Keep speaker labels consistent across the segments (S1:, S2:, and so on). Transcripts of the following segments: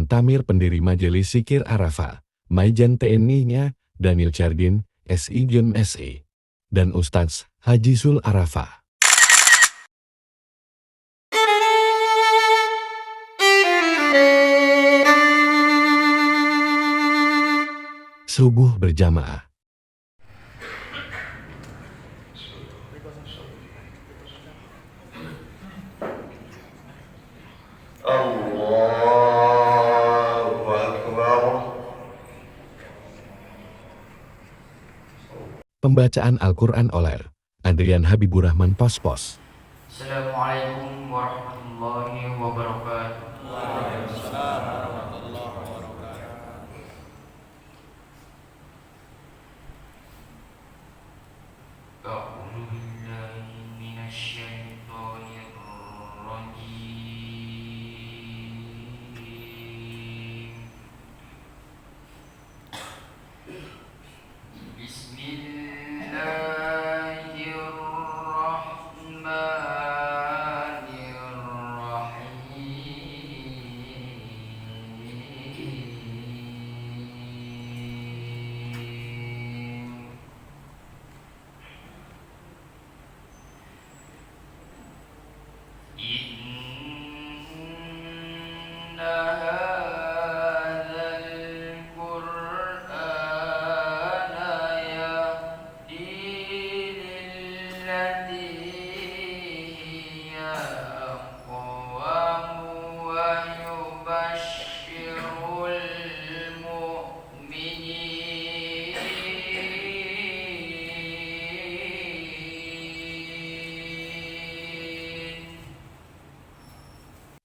S1: Tamir pendiri Majelis Zikir Arafah, Maijen TNI-nya, Daniel Chardin, SI Jun SE, dan Ustadz Haji Sul Arafah. Subuh berjamaah.
S2: Allahu Akbar.
S1: Pembacaan Al-Quran oleh Adrian Habibur Rahman Pospos.
S3: Assalamualaikum warahmatullahi wabarakatuh. A'udzu billahi minasy syaithanir rajim.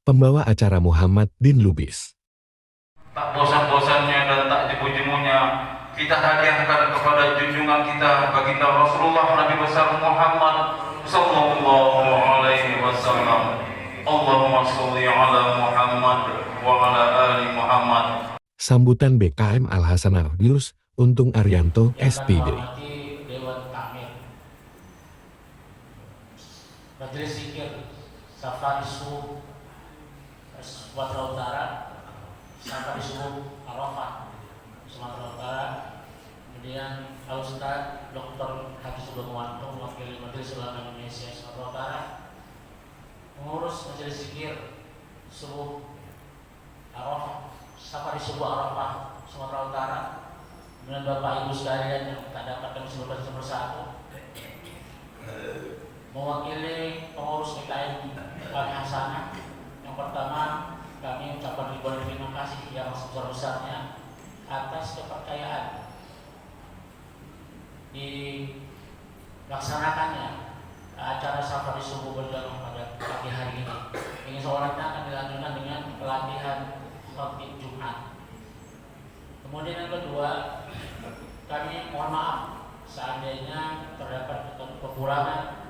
S1: Pembawa acara Muhammad Din Lubis.
S4: Tak bosan-bosannya dan tak jemu-jemunya kita hadiahkan kepada junjungan kita baginda Rasulullah Nabi besar Muhammad sallallahu alaihi wasallam. Allahumma sholli ala Muhammad wa ala ali Muhammad.
S1: Sambutan BKM Al-Hasan Ardius, Untung Arianto, SPD.
S5: Dewan Tamir Majelis Zikir Safari Subuh Sumatera Utara, Safari Subuh Arafah Sumatera Utara, kemudian Al-Ustadz Dr. Haji Sugeng Wanto, Wakil Majelis Ulama Indonesia Sumatera Utara, pengurus Majelis Zikir Subuh Arafah Safari Subuh Arafah Sumatera Utara, kemudian Bapak Ibu sekalian yang tak dapat kami sebutkan satu persatu, mewakili pengurus BKM Al-Hasanah. Yang pertama, kami ucapkan ribuan terima kasih yang sebesar-besarnya atas kepercayaan dilaksanakannya acara Safari Subuh berjalan pada pagi hari ini. Ini selanjutnya akan dilanjutkan dengan pelatihan khotib Jumat. Kemudian yang kedua, kami mohon maaf seandainya terdapat kekurangan.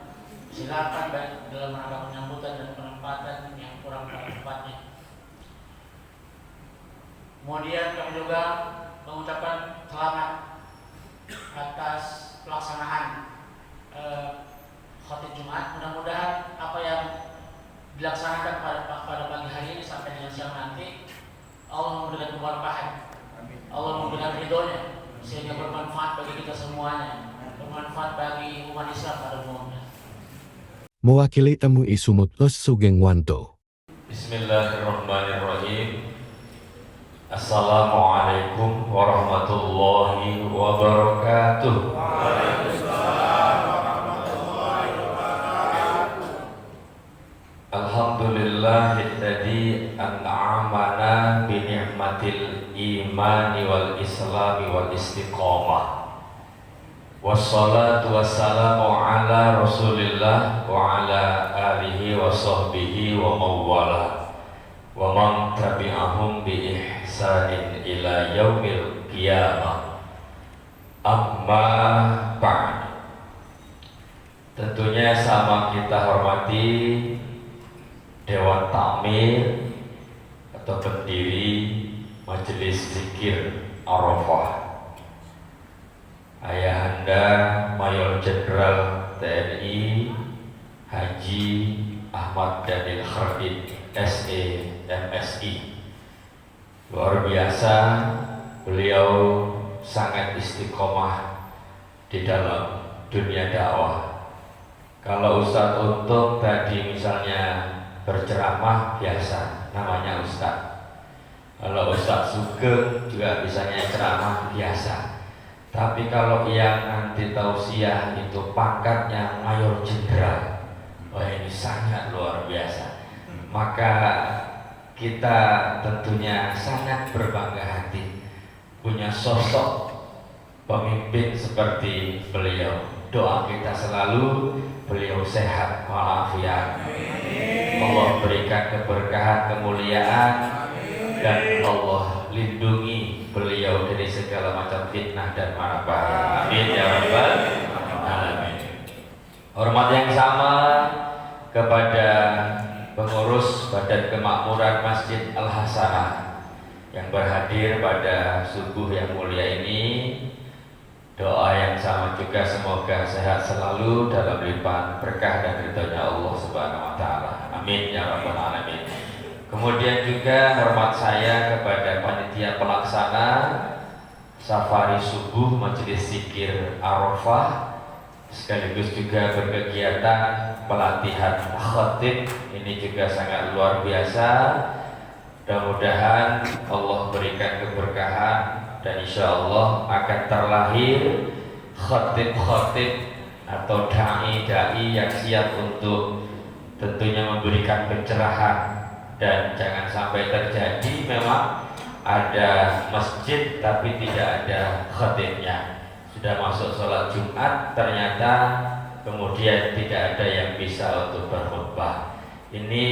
S5: Silakan baik dalam rangka penyambutan dan penempatan yang kurang pada tempatnya. Kemudian kami juga mengucapkan selamat atas pelaksanaan khotib Jumat. Mudah-mudahan apa yang dilaksanakan pada pagi hari ini sampai dengan siang nanti Allah memberikan keberkahan, Allah memberikan ridhonya sehingga bermanfaat bagi kita semuanya, bermanfaat bagi umat Islam pada umumnya.
S1: Mewakili MUI Sumut Los Sugeng Wanto.
S4: Bismillahirrahmanirrahim. Assalamualaikum warahmatullahi wabarakatuh. Alhamdulillahilladzi an'amana bi ni'matil imani wal islami wal istiqamah. Wassalatu wassalamu ala Rasulillah wa ala alihi wa sahbihi wa mawwala wa man tabi'ahum bi ihsanin ila yaumil qiyamah. Amma ba'd. Tentunya sama kita hormati Dewan Tamir atau pendiri Majelis Zikir Arafah, Ayahanda Mayor Jenderal TNI Haji Ahmad Daniel Chardin SE MSI,
S6: Luar biasa, beliau sangat istiqomah di dalam dunia dakwah. Kalau Ustadz Untung tadi misalnya berceramah biasa, namanya Ustadz. Kalau Ustadz Sugeng juga misalnya ceramah biasa. Tapi kalau yang nanti tausiah itu pangkatnya mayor jenderal, wah ini sangat luar biasa. Maka kita tentunya sangat berbangga hati punya sosok pemimpin seperti beliau. Doa kita selalu beliau sehat walafiat. Allah berikan keberkahan, kemuliaan, dan Allah lindungi beliau dari segala macam fitnah dan malapetaka. Amin ya rabbal alamin. Hormat yang sama kepada pengurus Badan Kemakmuran Masjid Al-Hasanah yang berhadir pada subuh yang mulia ini. Doa yang sama juga semoga sehat selalu dalam limpahan berkah dan ridhonya Allah Subhanahu wa taala. Amin ya rabbal alamin. Kemudian juga hormat saya kepada panitia pelaksana safari subuh Majelis Zikir Arafah, sekaligus juga berkegiatan pelatihan khatib. Ini juga sangat luar biasa. Mudah-mudahan Allah berikan keberkahan dan insya Allah akan terlahir khatib-khatib atau dai-dai yang siap untuk tentunya memberikan pencerahan. Dan jangan sampai terjadi memang ada masjid tapi tidak ada khatibnya. Sudah masuk sholat Jumat ternyata kemudian tidak ada yang bisa untuk berkhutbah. Ini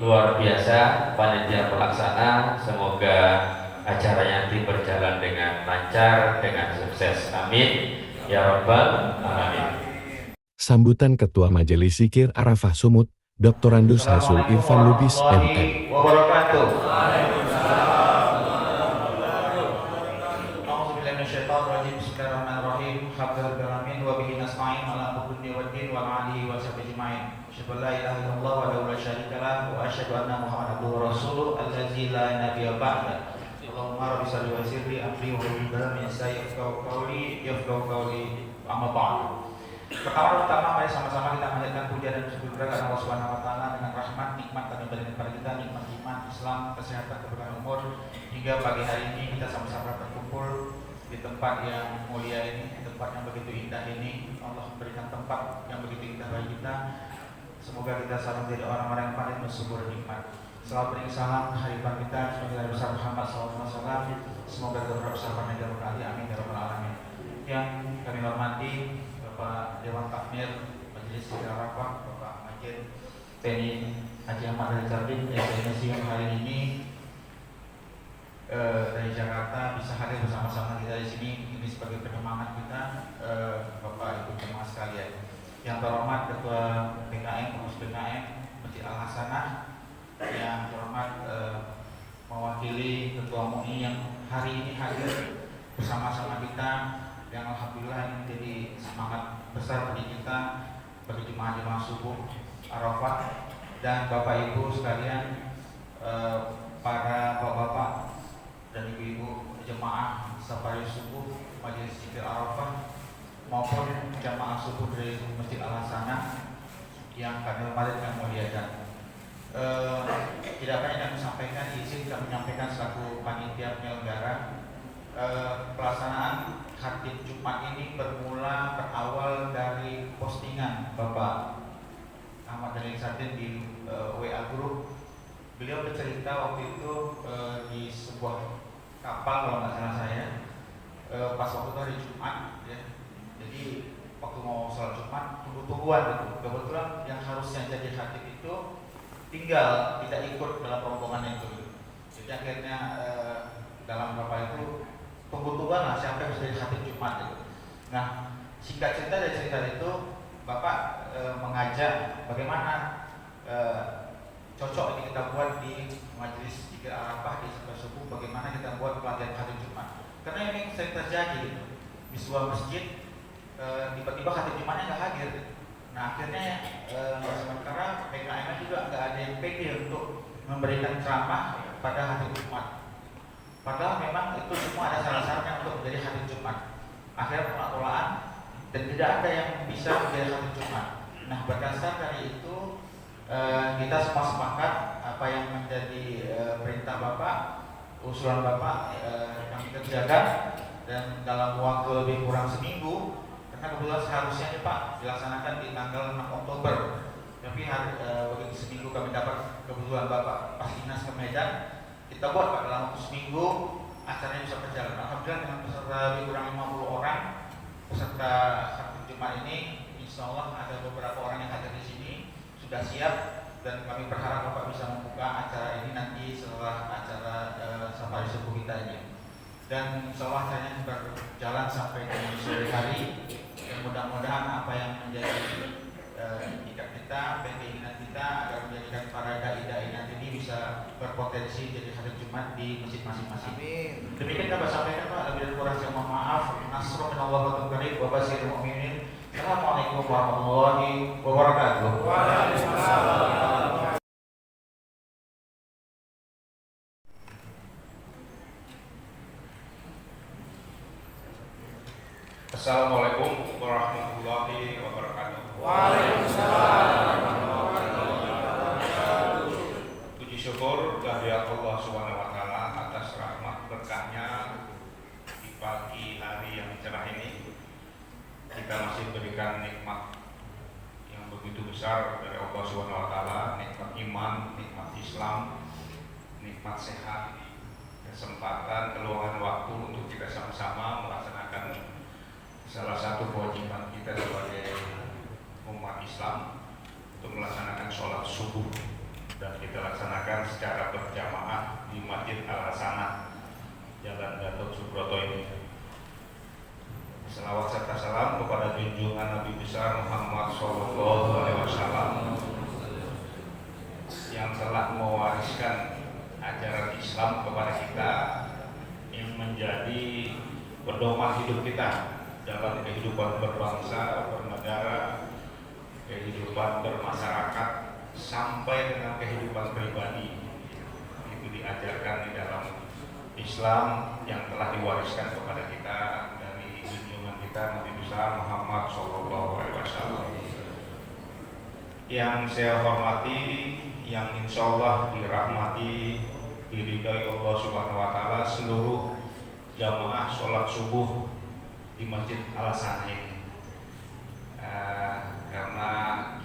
S6: luar biasa panitia pelaksana. Semoga acaranya nanti berjalan dengan lancar, dengan sukses. Amin ya rabbal alamin.
S1: Sambutan Ketua Majelis Zikir Arafah Sumut, Dr. Andus Hasul Irfan Lubis MM.
S4: Wabarakatuh. Bismillahirrahmanirrahim. Alhamdulillahirrahmanirrahim. Wa bihi nasta'in ala umuri waddin wa alihi wa sahbihi ajma'in. Asyhadu an la ilaha illallah wa la syarika lah wa asyhadu anna Muhammadan abduhu wa rasuluh allazi la nabiyya ba'da. Allahumma rabbi shalli wa sirri amri wa billahi min sayyidil qawli amma ba'du. Pertama mari sama-sama kita panjatkan puja dan syukur kepada Allah Subhanahu wa taala dengan rahmat nikmat yang diberikan kepada kita, nikmat iman, Islam, kesehatan, keberkahan umur, hingga pagi hari ini kita sama-sama berkumpul di tempat yang mulia ini, di tempat yang begitu indah ini. Allah berikan tempat yang begitu indah bagi kita. Semoga kita selalu menjadi orang-orang yang paling bersyukur nikmat. Selalu beri salam keharifan kita sebagai Nabi besar Muhammad SAW. Semoga kita bersama Nabi berkali. Amin ya rabbal alamin. Yang kami hormati Bapak Dewan Takmir Majelis Zikir Arafah, Bapak Majid TNI Haji Ahmad Al-Jabin yang siang hari ini dari Jakarta bisa hadir bersama-sama kita di sini. Ini sebagai penyemangat kita, Bapak Ibu jemaah sekalian. Yang terhormat Ketua BKM, Pengurus BKM Masjid Al-Hasanah, yang terhormat mewakili Ketua MUI yang hari ini hadir bersama-sama kita, yang alhamdulillah ini menjadi semangat besar bagi kita, bagi jemaah subuh Arafah. Dan Bapak Ibu sekalian, para bapak-bapak dan ibu-ibu jemaah safari subuh Majelis Zikir Arafah maupun jemaah subuh dari Masjid Al-Hasanah yang kami hormati dan muliakan. Tidak banyak yang sampaikan, izin kami menyampaikan selaku panitia penyelenggara. Pelaksanaan khatib Jumat ini berawal dari postingan Bapak Ahmad Daniel Sadin di WA Group. Beliau bercerita waktu itu di sebuah kapal kalau nggak salah saya, pas waktu itu hari Jumat ya. Jadi waktu mau sholat Jumat tunggu-tungguan gitu. Kebetulan yang harusnya jadi khatib itu tinggal tidak ikut dalam rombongan itu. Jadi akhirnya dalam Bapak itu tunggu-tungguan lah siapa yang bisa jadi khatib Jumat gitu. Nah, singkat cerita dari cerita itu Bapak mengajak bagaimana cocok ini kita buat di Majelis Zikir Arafah di subuh, bagaimana kita buat pelatihan khatib Jumat. Karena ini sering terjadi gitu. Di sebuah masjid tiba-tiba khatib Jumatnya nggak hadir. Nah akhirnya sementara PKM juga nggak ada yang pede untuk memberikan ceramah pada khatib Jumat.
S7: Padahal memang itu semua ada syarat-syaratnya untuk menjadi khatib Jumat. Akhirnya pengelolaan dan tidak ada yang bisa menjadi khatib Jumat. Nah, berdasar dari itu kita semua sepakat apa yang menjadi perintah Bapak, usulan Bapak kami kerjakan, dan dalam waktu lebih kurang seminggu, karena kebetulan seharusnya nih Pak dilaksanakan di tanggal 6 Oktober, tapi begitu seminggu kami dapat kebetulan Bapak pas dinas ke Medan, kita buat Pak dalam waktu seminggu acaranya bisa berjalan. Alhamdulillah dengan peserta lebih kurang 50 orang peserta khatib Jumat ini, insya Allah ada beberapa orang yang hadir di sini sudah siap, dan kami berharap Bapak bisa membuka acara ini nanti setelah acara safari subuh kita ini. Dan insya Allah acaranya berjalan sampai dengan sore hari, dan mudah-mudahan apa yang menjadi ikat kita, keinginan kita agar menjadikan para dai-dai nanti ini bisa berpotensi jadi khatib Jumat di masjid masing-masing. Demikian dapat sampaikan Pak, lebih dari kurang saya mohon maaf. Nasrul minallah wa taufik wa basyiril mu'minin. Assalamualaikum warahmatullahi wabarakatuh. Waalaikumsalam.
S4: Assalamualaikum warahmatullahi wabarakatuh.
S2: Waalaikumsalam.
S4: Puji syukur kehadirat Allah Subhanahu wa taala atas rahmat berkahnya di pagi hari yang cerah ini. Kita masih berikan nikmat yang begitu besar dari Allah Subhanahu wa taala, nikmat iman, nikmat Islam, nikmat sehat, kesempatan, keluangan waktu untuk kita sama-sama melaksanakan salah satu kewajiban kita sebagai umat Islam, untuk melaksanakan sholat subuh, dan kita laksanakan secara berjamaah di Masjid Al-Hasanah Jalan Gatot Subroto ini. Selawat serta salam kepada junjungan Nabi besar Muhammad SAW yang telah mewariskan ajaran Islam kepada kita, yang menjadi pedoman hidup kita dalam kehidupan berbangsa, bernegara, kehidupan bermasyarakat, sampai dengan kehidupan pribadi. Itu diajarkan di dalam Islam yang telah diwariskan kepada kita dari junjungan kita Nabi besar Muhammad SAW. Yang saya hormati, yang insya Allah dirahmati, diridhai Allah Subhanahu wa taala, seluruh jamaah sholat subuh di Masjid Al-Hasanah ini, karena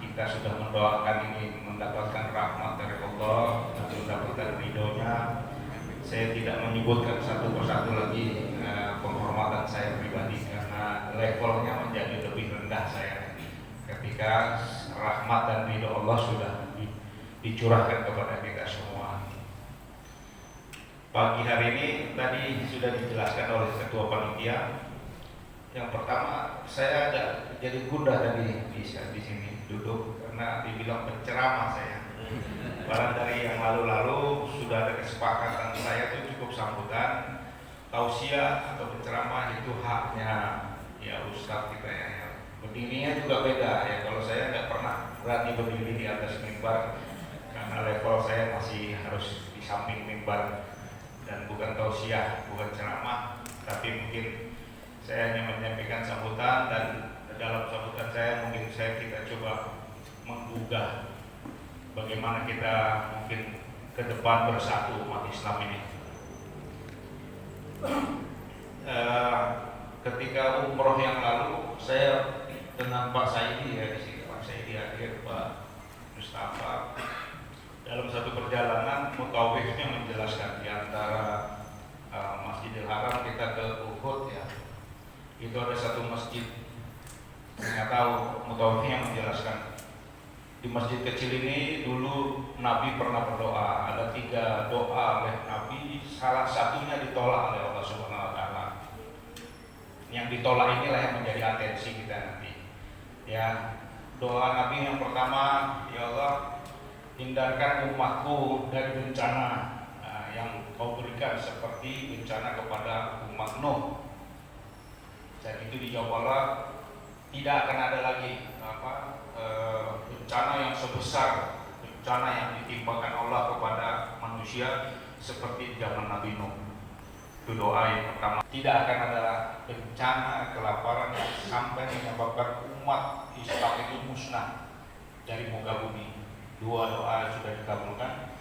S4: kita sudah mendoakan ini mendapatkan rahmat dari Allah, mendapatkan ridhonya. Saya tidak menyebutkan satu persatu lagi penghormatan saya pribadi, karena levelnya menjadi lebih rendah saya ketika rahmat dan ridho Allah sudah dicurahkan kepada kita semua. Pagi hari ini tadi sudah dijelaskan oleh Ketua Panitia. Yang pertama, saya agak jadi gundah tadi bisa di sini duduk karena dibilang penceramah saya. Barang dari yang lalu-lalu sudah ada kesepakatan saya itu cukup sambutan. Tausiah atau penceramah itu haknya ya Ustadz kita ya. Berdirinya juga beda ya. Kalau saya nggak pernah berani berdiri di atas mimbar karena level saya masih harus di samping mimbar, dan bukan tausiah, bukan ceramah, tapi mungkin saya hanya menyampaikan sambutan, dan dalam sambutan saya mungkin kita coba menggugah bagaimana kita mungkin ke depan bersatu umat Islam ini. Ketika umroh yang lalu saya dengan Pak Saidi ya di sini, Pak Saidi hadir, Pak Mustafa, dalam satu perjalanan mutawifnya menjelaskan di antara Masjidil Haram kita ke Uhud ya. Itu ada satu masjid, ternyata mutawifnya menjelaskan di masjid kecil ini dulu Nabi pernah berdoa. Ada 3 doa oleh Nabi, salah satunya ditolak oleh Allah Subhanahu wa taala. Yang ditolak inilah yang menjadi atensi kita nanti. Ya, doa Nabi yang pertama, ya Allah, hindarkan umatku dari bencana yang kau berikan seperti bencana kepada umat Nuh. Dan itu dijawab Allah, tidak akan ada lagi bencana yang sebesar bencana yang ditimpakan Allah kepada manusia seperti zaman Nabi Nuh.
S8: Itu doa yang pertama. Tidak akan ada bencana kelaparan yang sampai menyebabkan umat Islam itu musnah dari muka bumi. Dua doa sudah dikabulkan,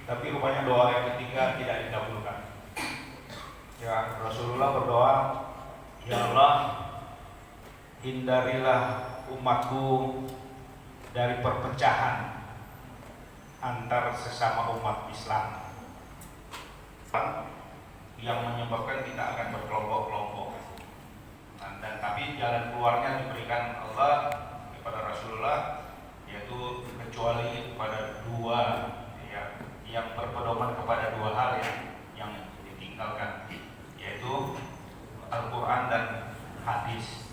S8: tapi rupanya doa yang ketiga tidak dikabulkan. Ya, Rasulullah berdoa, ya Allah, hindarilah umatku dari perpecahan antar sesama umat Islam yang menyebabkan kita akan berkelompok-kelompok. Dan tapi jalan keluarnya diberikan Allah kepada Rasulullah, yaitu kecuali pada dua ya, yang berpedoman kepada dua hal yang ditinggalkan, yaitu Al-Quran dan hadis.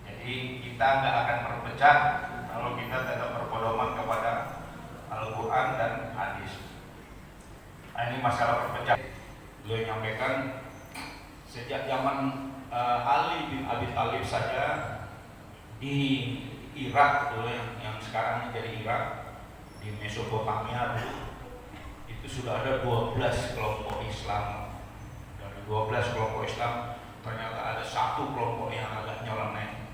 S8: Jadi kita nggak akan berpecah kalau kita tetap berpedoman kepada Al-Quran dan hadis. Nah, ini masalah perpecahan. Beliau nyampaikan sejak zaman Ali bin Abi Thalib saja di Irak dulu, yang sekarang menjadi Irak, di Mesopotamia dulu, itu sudah ada 12 kelompok Islam. Dari 12 kelompok Islam ternyata ada satu kelompok yang agak nyeleneh.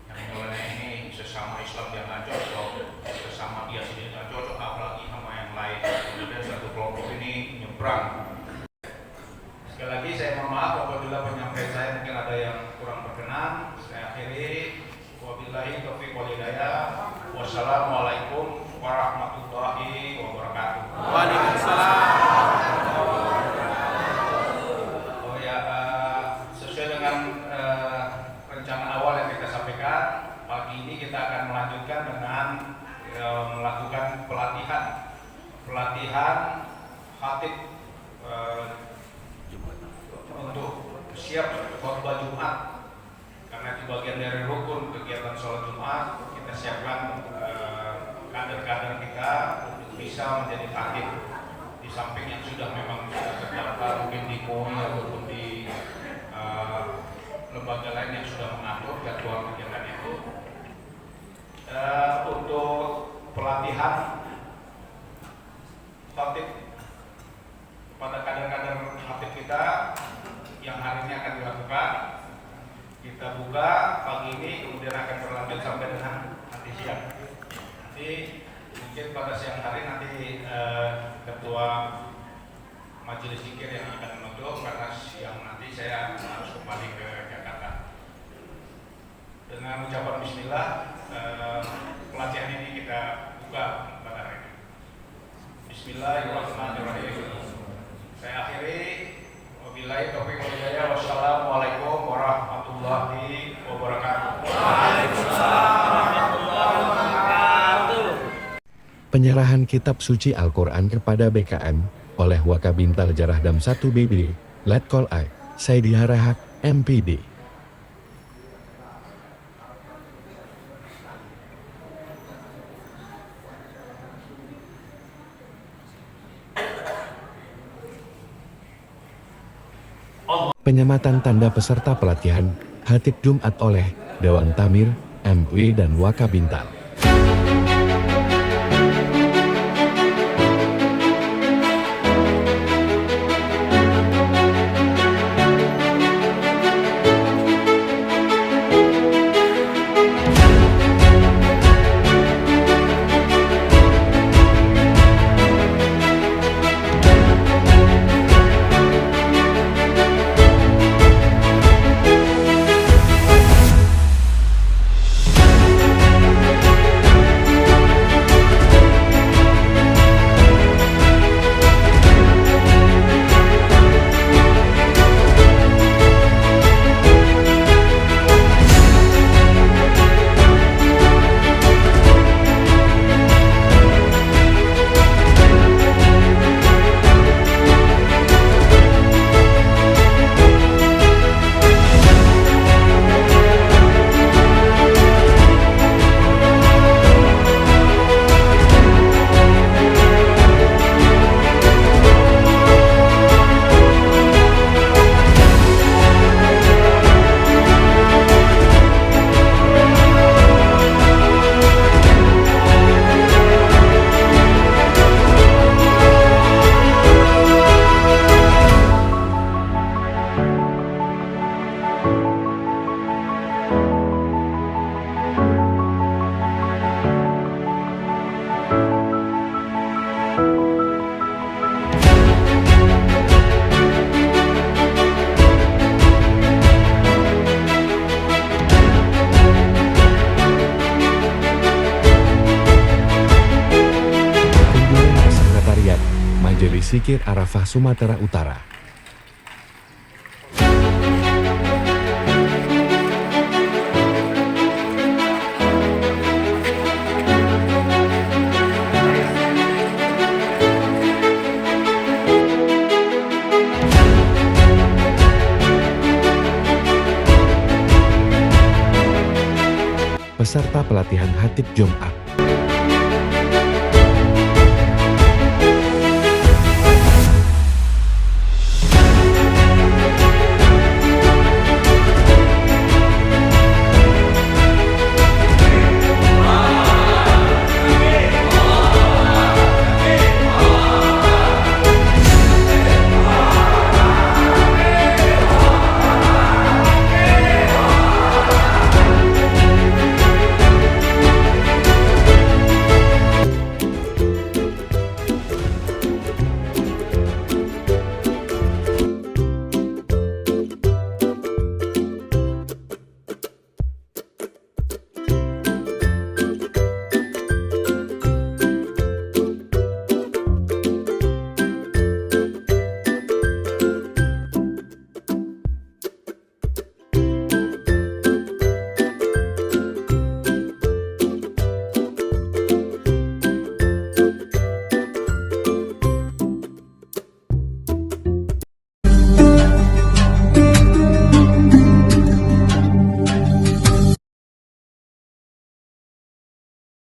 S8: Yang nyeleneh ini sesama Islam dia nggak cocok, sesama dia sendiri nggak cocok, apalagi sama yang lain. Kemudian satu kelompok ini nyebrang. Sekali lagi saya mohon maaf apabila penyampaian saya mungkin ada yang kurang berkenan. Saya akhiri. Wabillahi taufiq wal hidayah. Wassalamualaikum warahmatullahi wabarakatuh.
S2: Waalaikumsalam.
S8: Oh ya, sesuai dengan rencana awal yang kita sampaikan, pagi ini kita akan melanjutkan dengan melakukan pelatihan khatib untuk siap khutbah Jumat, karena itu bagian dari rukun kegiatan sholat Jumat. Kita siapkan kader-kader kita untuk bisa menjadi khatib, di samping yang sudah memang sudah terdaftar mungkin di MUI ataupun di lembaga lain yang sudah mengatur jadwal kegiatan itu. Untuk pelatihan khatib kepada kader-kader khatib kita yang hari ini akan dilakukan, kita buka pagi ini, kemudian akan berlanjut sampai dengan nanti siang. Nanti mungkin pada siang hari nanti ketua majelis zikir yang akan menutup, karena siang nanti saya harus kembali ke Jakarta. Dengan ucapan Bismillah, pelatihan ini kita buka pada hari ini. Bismillahirrahmanirrahim. Saya akhiri. Wabillahi taufiq wal hidayah. Wassalamualaikum warahmatullahi wabarakatuh.
S1: Penyerahan kitab suci Al-Quran kepada BKM oleh Wakabintal Jarah Dam 1 BB, Letkol A, Saidi Harahak, MPD. Penyematan tanda peserta pelatihan Khatib Jumat oleh Dewan Tamir, MUI dan Wakabintal. Sikir Arafah Sumatera Utara. Peserta pelatihan Khatib Jumat